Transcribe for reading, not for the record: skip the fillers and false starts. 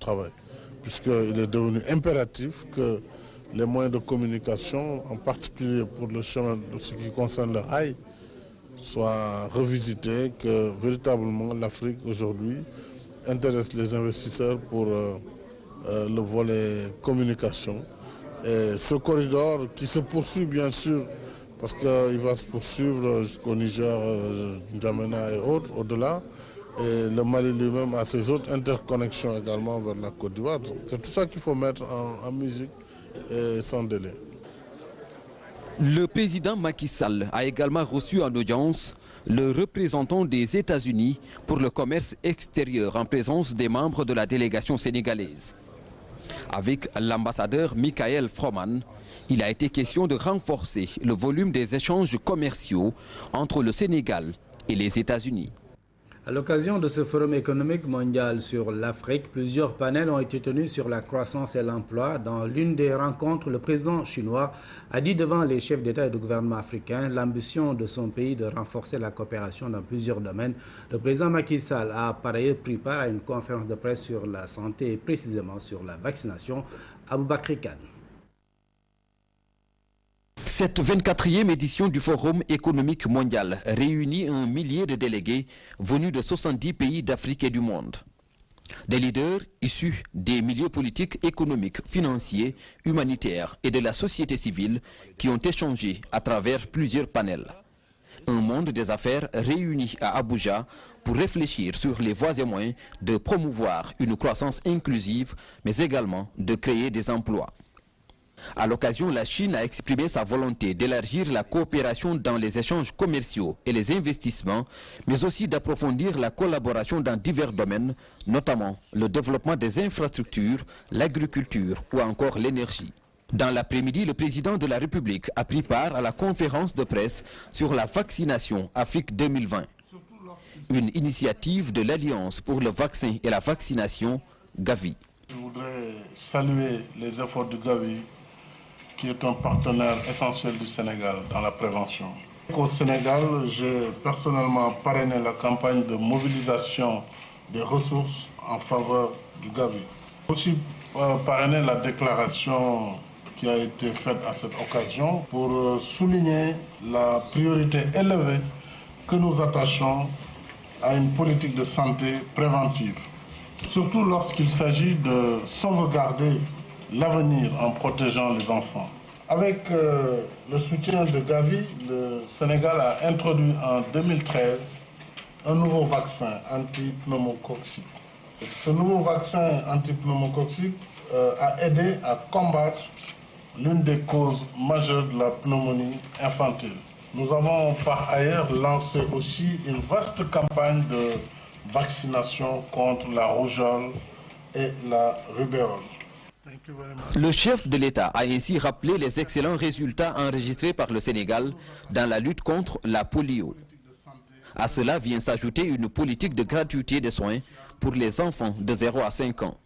travail, puisqu'il est devenu impératif que les moyens de communication, en particulier pour le chemin de ce qui concerne le rail, soient revisités, que véritablement l'Afrique aujourd'hui intéresse les investisseurs pour le volet communication. Et ce corridor qui se poursuit bien sûr, parce qu'il va se poursuivre jusqu'au Niger, N'Djamena et autres, au-delà. Et le Mali lui-même a ses autres interconnexions également vers la Côte d'Ivoire. C'est tout ça qu'il faut mettre en musique et sans délai. Le président Macky Sall a également reçu en audience le représentant des États-Unis pour le commerce extérieur en présence des membres de la délégation sénégalaise. Avec l'ambassadeur Michael Froman, il a été question de renforcer le volume des échanges commerciaux entre le Sénégal et les États-Unis. À l'occasion de ce forum économique mondial sur l'Afrique, plusieurs panels ont été tenus sur la croissance et l'emploi. Dans l'une des rencontres, le président chinois a dit devant les chefs d'État et de gouvernement africains l'ambition de son pays de renforcer la coopération dans plusieurs domaines. Le président Macky Sall a par ailleurs pris part à une conférence de presse sur la santé et précisément sur la vaccination. Aboubakry Kane. Cette 24e édition du Forum économique mondial réunit un millier de délégués venus de 70 pays d'Afrique et du monde. Des leaders issus des milieux politiques, économiques, financiers, humanitaires et de la société civile qui ont échangé à travers plusieurs panels. Un monde des affaires réuni à Abuja pour réfléchir sur les voies et moyens de promouvoir une croissance inclusive, mais également de créer des emplois. À l'occasion, la Chine a exprimé sa volonté d'élargir la coopération dans les échanges commerciaux et les investissements, mais aussi d'approfondir la collaboration dans divers domaines, notamment le développement des infrastructures, l'agriculture ou encore l'énergie. Dans l'après-midi, le président de la République a pris part à la conférence de presse sur la vaccination Afrique 2020. Une initiative de l'Alliance pour le vaccin et la vaccination, Gavi. Je voudrais saluer les efforts de Gavi, qui est un partenaire essentiel du Sénégal dans la prévention. Au Sénégal, j'ai personnellement parrainé la campagne de mobilisation des ressources en faveur du Gavi. Aussi parrainé la déclaration qui a été faite à cette occasion pour souligner la priorité élevée que nous attachons à une politique de santé préventive, surtout lorsqu'il s'agit de sauvegarder l'avenir en protégeant les enfants. Avec le soutien de Gavi, le Sénégal a introduit en 2013 un nouveau vaccin anti-pneumococcique. Ce nouveau vaccin anti-pneumococcique a aidé à combattre l'une des causes majeures de la pneumonie infantile. Nous avons par ailleurs lancé aussi une vaste campagne de vaccination contre la rougeole et la rubéole. Le chef de l'État a ainsi rappelé les excellents résultats enregistrés par le Sénégal dans la lutte contre la polio. À cela vient s'ajouter une politique de gratuité des soins pour les enfants de 0 à 5 ans.